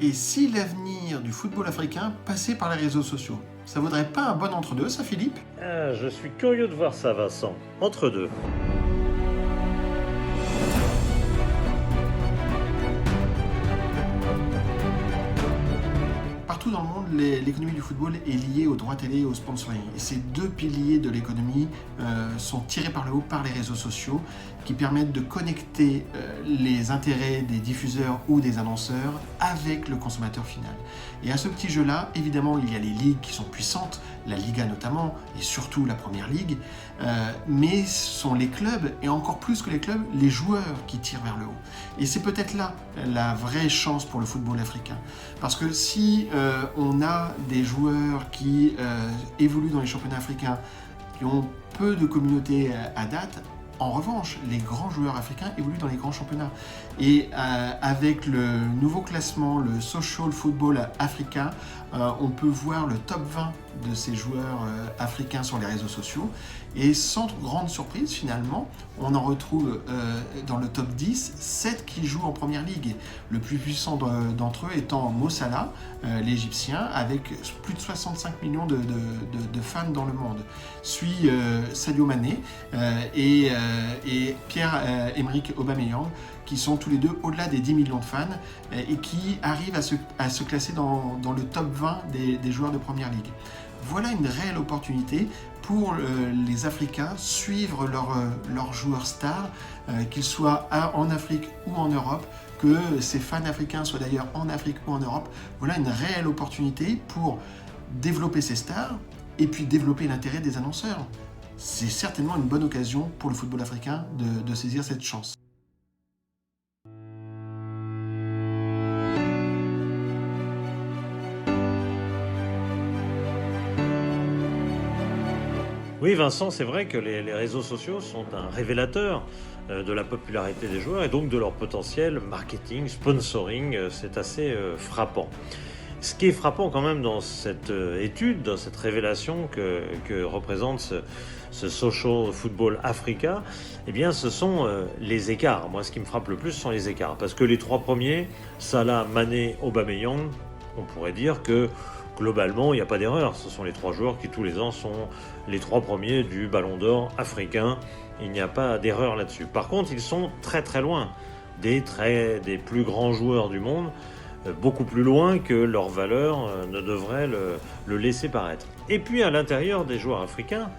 Et si l'avenir du football africain passait par les réseaux sociaux? Ça vaudrait pas un bon entre-deux, ça, Philippe? Ah, je suis curieux de voir ça, Vincent. Entre deux. Partout dans le monde, l'économie du football est liée aux droits télé et au sponsoring. Et ces deux piliers de l'économie sont tirés par le haut par les réseaux sociaux qui permettent de connecter les intérêts des diffuseurs ou des annonceurs avec le consommateur final. Et à ce petit jeu-là, évidemment, il y a les ligues qui sont puissantes, la Liga notamment, et surtout la Première Ligue, mais ce sont les clubs, et encore plus que les clubs, les joueurs qui tirent vers le haut. Et c'est peut-être là la vraie chance pour le football africain. Parce que si on a des joueurs qui évoluent dans les championnats africains, qui ont peu de communautés à date, en revanche, les grands joueurs africains évoluent dans les grands championnats. Et avec le nouveau classement, le Social Football Africa, on peut voir le top 20 de ces joueurs africains sur les réseaux sociaux. Et sans grande surprise, finalement, on en retrouve dans le top 10, 7 qui jouent en Première Ligue. Le plus puissant d'entre eux étant Mo Salah, l'Égyptien, avec plus de 65 millions de fans dans le monde. Suit Sadio Mané et Pierre-Emerick Aubameyang, qui sont tous les deux au-delà des 10 millions de fans et qui arrivent à se classer dans le top 20 des joueurs de Première Ligue. Voilà une réelle opportunité pour les Africains suivre leurs joueurs stars, qu'ils soient en Afrique ou en Europe, que ces fans africains soient d'ailleurs en Afrique ou en Europe. Voilà une réelle opportunité pour développer ces stars et puis développer l'intérêt des annonceurs. C'est certainement une bonne occasion pour le football africain de saisir cette chance. Oui, Vincent, c'est vrai que les réseaux sociaux sont un révélateur de la popularité des joueurs et donc de leur potentiel marketing, sponsoring. C'est assez frappant. Ce qui est frappant quand même dans cette étude, dans cette révélation que représente ce Social Football Africa, eh bien ce sont les écarts. Moi, ce qui me frappe le plus, ce sont les écarts. Parce que les trois premiers, Salah, Mané, Aubameyang, on pourrait dire que globalement, il n'y a pas d'erreur. Ce sont les trois joueurs qui, tous les ans, sont les trois premiers du Ballon d'Or africain. Il n'y a pas d'erreur là-dessus. Par contre, ils sont très très loin des plus grands joueurs du monde, beaucoup plus loin que leur valeur ne devrait le laisser paraître. Et puis, à l'intérieur des joueurs africains,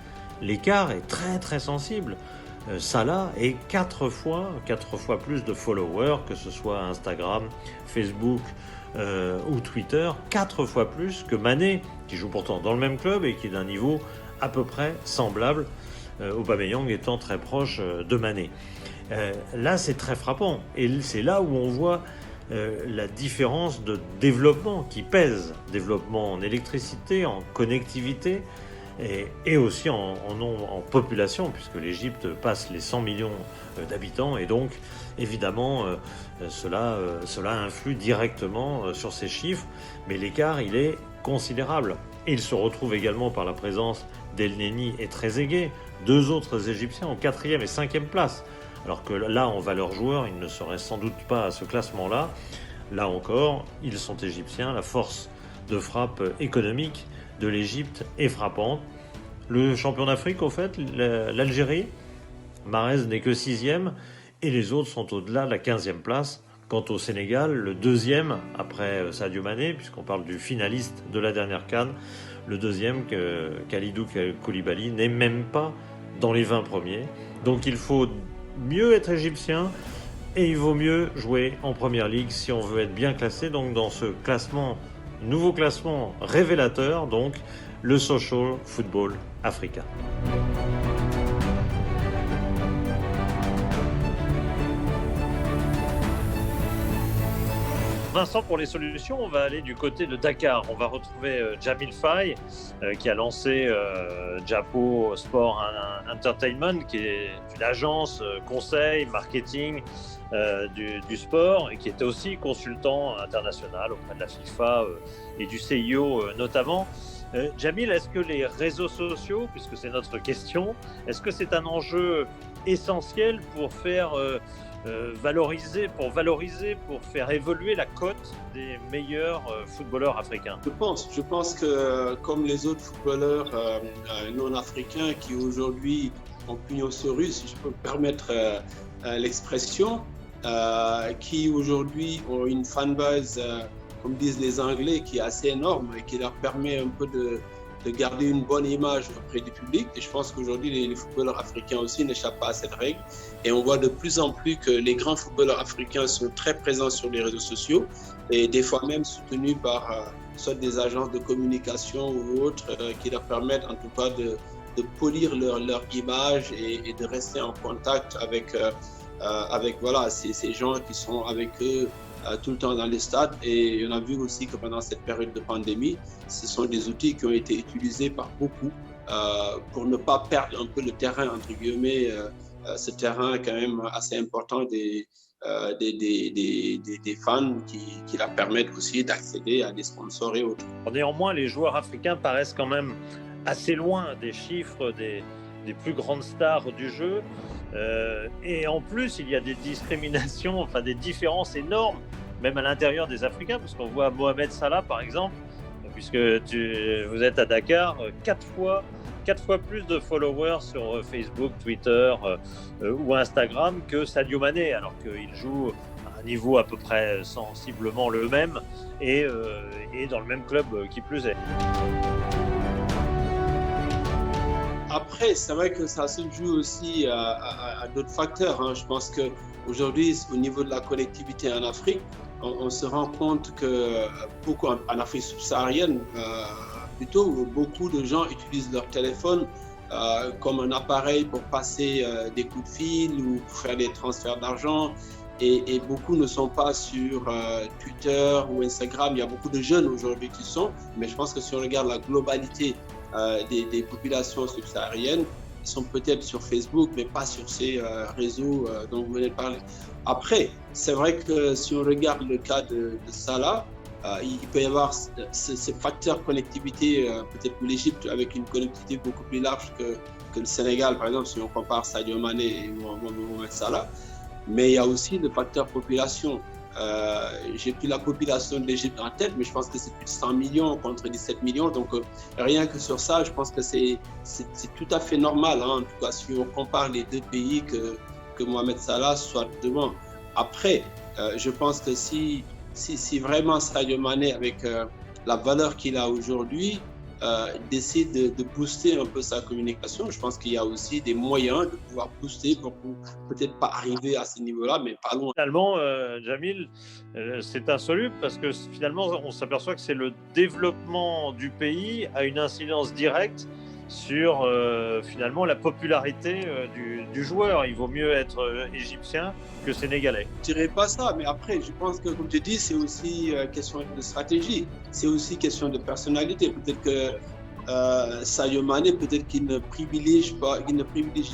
l'écart est très très sensible. Salah est 4 fois plus de followers, que ce soit Instagram, Facebook ou Twitter, 4 fois plus que Mané, qui joue pourtant dans le même club et qui est d'un niveau à peu près semblable, Aubameyang étant très proche de Mané. Là, c'est très frappant et c'est là où on voit la différence de développement qui pèse, développement en électricité, en connectivité, et aussi en population, puisque l'Égypte passe les 100 millions d'habitants, et donc évidemment cela influe directement sur ces chiffres, mais l'écart il est considérable. Et il se retrouve également par la présence d'El Neni et Trezeguet, deux autres Égyptiens en 4e et 5e place, alors que là en valeur joueur ils ne seraient sans doute pas à ce classement-là. Là encore, ils sont égyptiens, la force de frappe économique de l'Égypte est frappante. Le champion d'Afrique, au fait, l'Algérie, Mahrez n'est que 6e et les autres sont au-delà de la 15e place. Quant au Sénégal, le 2e après Sadio Mané, puisqu'on parle du finaliste de la dernière CAN, le 2e, Kalidou Koulibaly, n'est même pas dans les 20 premiers. Donc il faut mieux être égyptien et il vaut mieux jouer en Première Ligue si on veut être bien classé. Donc dans ce classement, nouveau classement révélateur, donc le Social Football Africa. Vincent, pour les solutions, on va aller du côté de Dakar. On va retrouver Jamil Faye qui a lancé Japo Sport Entertainment, qui est une agence conseil, marketing du sport, et qui était aussi consultant international auprès de la FIFA et du CIO notamment. Jamil, est-ce que les réseaux sociaux, puisque c'est notre question, est-ce que c'est un enjeu essentiel pour faire pour faire évoluer la cote des meilleurs footballeurs africains? Je pense que comme les autres footballeurs non africains qui aujourd'hui ont pignon sur rue, si je peux me permettre l'expression, qui aujourd'hui ont une fanbase, comme disent les Anglais, qui est assez énorme et qui leur permet un peu de garder une bonne image auprès du public. Et je pense qu'aujourd'hui, les footballeurs africains aussi n'échappent pas à cette règle. Et on voit de plus en plus que les grands footballeurs africains sont très présents sur les réseaux sociaux et des fois même soutenus par soit des agences de communication ou autres qui leur permettent en tout cas de polir leur image et de rester en contact avec voilà, ces gens qui sont avec eux tout le temps dans les stades. Et on a vu aussi que pendant cette période de pandémie, ce sont des outils qui ont été utilisés par beaucoup pour ne pas perdre un peu le terrain, entre guillemets, ce terrain quand même assez important des fans qui leur permettent aussi d'accéder à des sponsors et autres. Néanmoins, les joueurs africains paraissent quand même assez loin des chiffres des plus grandes stars du jeu. Et en plus, il y a des discriminations, enfin des différences énormes, même à l'intérieur des Africains, parce qu'on voit Mohamed Salah, par exemple, puisque vous êtes à Dakar, 4 fois plus de followers sur Facebook, Twitter ou Instagram que Sadio Mané, alors qu'il joue à un niveau à peu près sensiblement le même et dans le même club qui plus est. Après, c'est vrai que ça se joue aussi à d'autres facteurs. Hein. Je pense qu'aujourd'hui, au niveau de la connectivité en Afrique, on se rend compte que beaucoup en Afrique subsaharienne, plutôt, beaucoup de gens utilisent leur téléphone comme un appareil pour passer des coups de fil ou pour faire des transferts d'argent. Et beaucoup ne sont pas sur Twitter ou Instagram. Il y a beaucoup de jeunes aujourd'hui qui sont, mais je pense que si on regarde la globalité des populations subsahariennes, ils sont peut-être sur Facebook, mais pas sur ces réseaux dont vous venez de parler. Après, c'est vrai que si on regarde le cas de Salah, il peut y avoir ce facteur connectivité, peut-être pour l'Égypte, avec une connectivité beaucoup plus large que le Sénégal, par exemple, si on compare Sadio Mané et Mohamed Salah. Mais il y a aussi le facteur population. J'ai plus la population de l'Égypte en tête, mais je pense que c'est plus de 100 millions contre 17 millions. Donc, rien que sur ça, je pense que c'est tout à fait normal. Hein, en tout cas, si on compare les deux pays, que Mohamed Salah soit devant. Après, je pense que si vraiment Sadio Mané, avec la valeur qu'il a aujourd'hui, décide de booster un peu sa communication, je pense qu'il y a aussi des moyens de pouvoir booster pour peut-être pas arriver à ce niveau-là, mais pas loin. Finalement, Jamil, c'est insoluble parce que finalement, on s'aperçoit que c'est le développement du pays a une incidence directe sur finalement la popularité du joueur. Il vaut mieux être égyptien que sénégalais. Je dirais pas ça, mais après, je pense que, comme tu dis, c'est aussi question de stratégie, c'est aussi question de personnalité. Peut-être que Sadio Mané, peut-être qu'il ne privilégie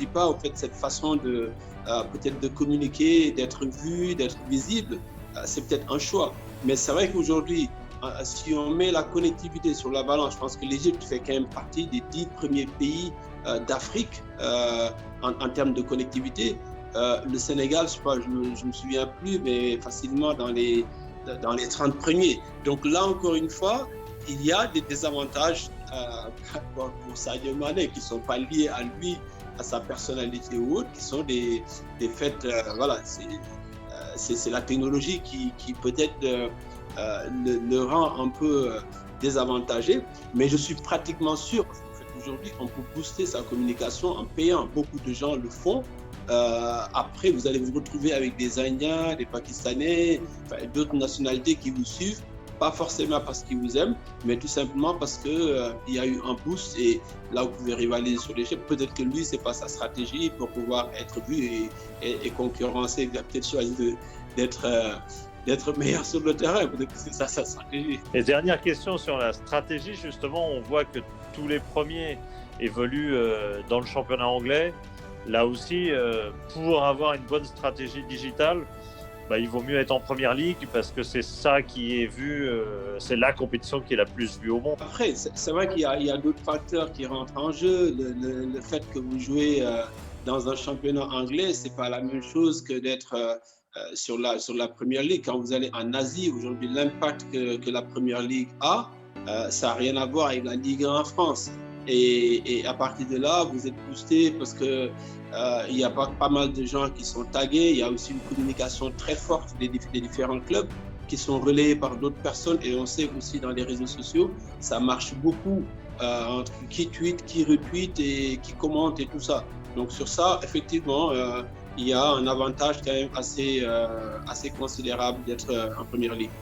pas au fait cette façon de peut-être de communiquer, d'être vu, d'être visible. C'est peut-être un choix, mais c'est vrai qu'aujourd'hui, si on met la connectivité sur la balance, je pense que l'Égypte fait quand même partie des 10 premiers pays d'Afrique en termes de connectivité. Le Sénégal, je sais pas, je me souviens plus, mais facilement dans les 30 premiers. Donc là, encore une fois, il y a des désavantages pour Sadio Mané qui ne sont pas liés à lui, à sa personnalité ou autre, qui sont des faits, voilà, c'est la technologie qui peut-être le rend un peu désavantagé, mais je suis pratiquement sûr qu'aujourd'hui, on peut booster sa communication en payant. Beaucoup de gens le font. Après, vous allez vous retrouver avec des Indiens, des Pakistanais, d'autres nationalités qui vous suivent, pas forcément parce qu'ils vous aiment, mais tout simplement parce qu'il y a eu un boost et là, vous pouvez rivaliser sur l'échelle. Peut-être que lui, ce n'est pas sa stratégie pour pouvoir être vu et concurrencer. Il a peut-être choisi d'être meilleur sur le terrain. Peut-être que c'est ça sa stratégie. Et dernière question sur la stratégie, justement, on voit que tous les premiers évoluent dans le championnat anglais. Là aussi, pour avoir une bonne stratégie digitale, il vaut mieux être en première ligue parce que c'est ça qui est vu, c'est la compétition qui est la plus vue au monde. Après, c'est vrai qu'il y a d'autres facteurs qui rentrent en jeu. Le fait que vous jouez dans un championnat anglais, c'est pas la même chose que d'être sur la Première Ligue. Quand vous allez en Asie, aujourd'hui, l'impact que la Première Ligue a, ça n'a rien à voir avec la Ligue 1 en France. Et à partir de là, vous êtes boosté parce que il y a pas mal de gens qui sont tagués. Il y a aussi une communication très forte des différents clubs qui sont relayés par d'autres personnes. Et on sait aussi dans les réseaux sociaux, ça marche beaucoup entre qui tweet, qui retweet et qui commente et tout ça. Donc sur ça, effectivement, il y a un avantage quand même assez considérable d'être en Première Ligue.